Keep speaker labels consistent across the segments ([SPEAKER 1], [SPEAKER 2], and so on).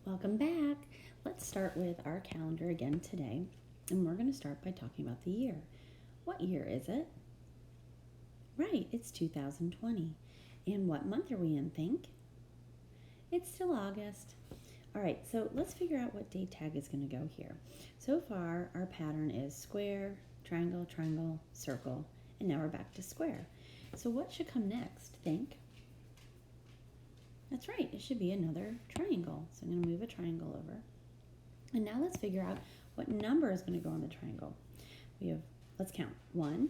[SPEAKER 1] Welcome back. Let's start with our calendar again today, and we're going to start by talking about the year. What year is it? Right, it's 2020. And what month are we in, think? It's still August. All right, so let's figure out what date tag is going to go here. So far, our pattern is square, triangle, triangle, circle, and now we're back to square. So what should come next, think? That's right, it should be another triangle. So I'm going to move a triangle over. And now let's figure out what number is going to go on the triangle. Let's count. 1,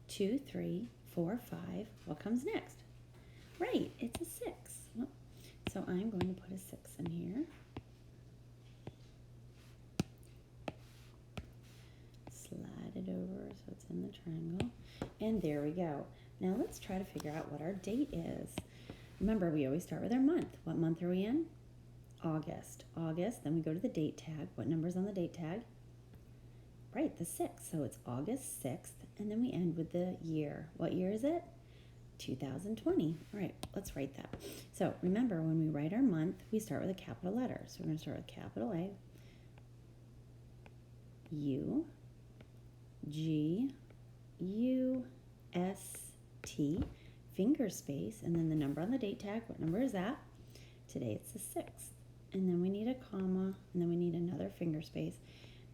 [SPEAKER 1] 2, 3, 4, 5. What comes next? Right, it's a 6. So I'm going to put a 6 in here. Slide it over so it's in the triangle. And there we go. Now let's try to figure out what our date is. Remember, we always start with our month. What month are we in? August. August, then we go to the date tag. What number's on the date tag? Right, the 6th. So it's August 6th, and then we end with the year. What year is it? 2020. All right, let's write that. So remember, when we write our month, we start with a capital letter. So we're going to start with capital A, U, G, U, S, T, finger space, and then the number on the date tag. What number is that? Today it's the 6th. And then we need a comma, and then we need another finger space,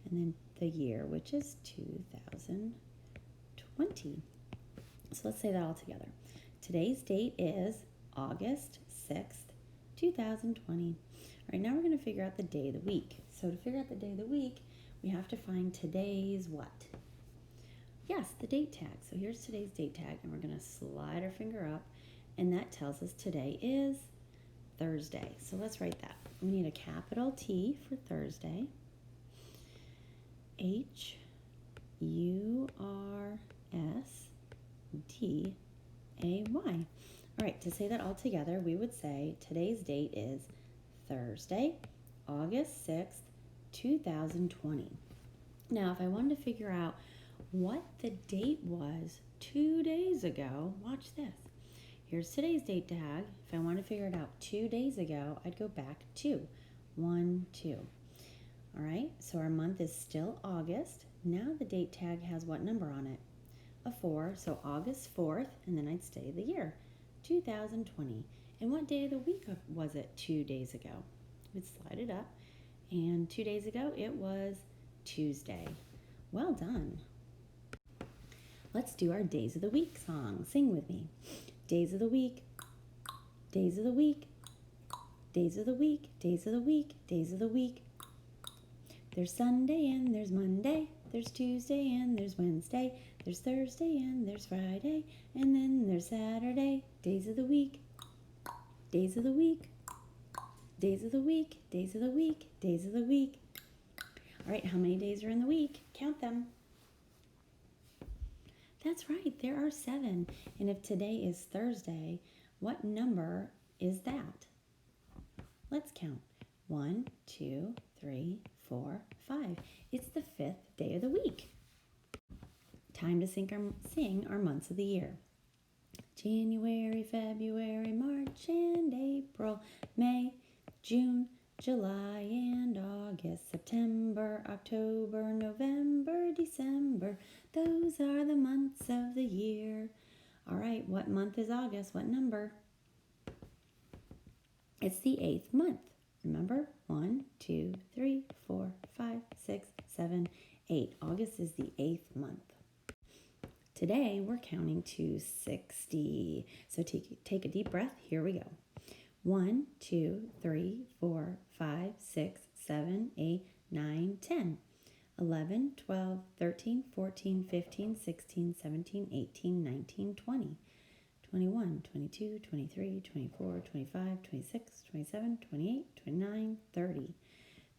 [SPEAKER 1] and then the year, which is 2020. So let's say that all together. Today's date is August 6th, 2020. All right, now we're going to figure out the day of the week. So to figure out the day of the week, we have to find today's what? Yes, the date tag. So here's today's date tag, and we're going to slide our finger up, and that tells us today is Thursday. So let's write that. We need a capital T for Thursday. H-U-R-S-D-A-Y. All right, to say that all together, we would say today's date is Thursday, August 6th, 2020. Now, if I wanted to figure out what the date was 2 days ago, watch this. Here's today's date tag. If I want to figure it out 2 days ago, I'd go back 2. 1, 2. All right, so our month is still August. Now the date tag has what number on it? A 4, so August 4th, and then I'd say the year, 2020. And what day of the week was it 2 days ago? We'd slide it up, and 2 days ago it was Tuesday. Well done. Let's do our Days of the Week song. Sing with me. Days of the week, days of the week, days of the week, days of the week, days of the week. There's Sunday and there's Monday, there's Tuesday and there's Wednesday, there's Thursday and there's Friday, and then there's Saturday. Days of the week, days of the week, days of the week, days of the week, days of the week. All right, how many days are in the week? Count them. That's right, there are 7. And if today is Thursday, what number is that? Let's count. 1, 2, 3, 4, 5. It's the 5th day of the week. Time to sing our months of the year. January, February, March, and April, May, June, July, and August, September, October, November, December. Those are the months of the year. All right, what month is August? What number? It's the 8th month. Remember? 1, 2, 3, 4, 5, 6, 7, 8. August is the 8th month. Today, we're counting to 60. So take a deep breath. Here we go. 1, 2, 3, 4, 5, 6, 7, 8, 9, 10, 11, 12, 13, 14, 15, 16, 17, 18, 19, 20, 21, 22, 23, 24, 25, 26, 27, 28, 29, 30,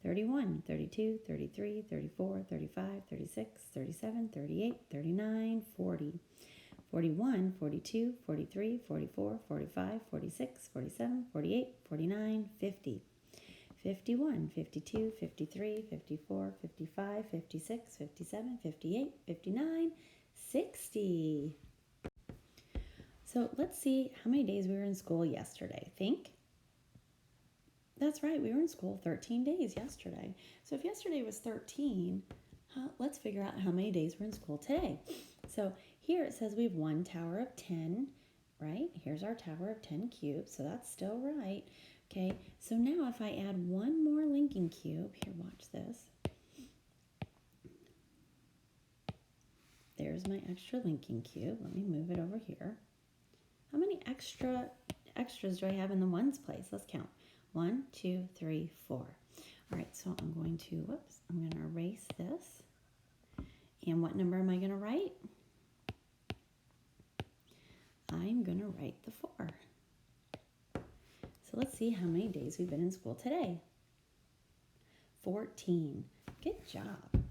[SPEAKER 1] 31, 32, 33, 34, 35, 36, 37, 38, 39, 40. 41, 42, 43, 44, 45, 46, 47, 48, 49, 50. 51, 52, 53, 54, 55, 56, 57, 58, 59, 60. So let's see how many days we were in school yesterday. Think. That's right, we were in school 13 days yesterday. So if yesterday was 13, let's figure out how many days we're in school today. So here it says we have one tower of 10, right? Here's our tower of 10 cubes, so that's still right. Okay, so now if I add one more linking cube, here, watch this. There's my extra linking cube. Let me move it over here. How many extras do I have in the ones place? Let's count. 1, 2, 3, 4. All right, so I'm going to erase this. And what number am I going to write? I'm going to write the 4. So let's see how many days we've been in school today. 14. Good job.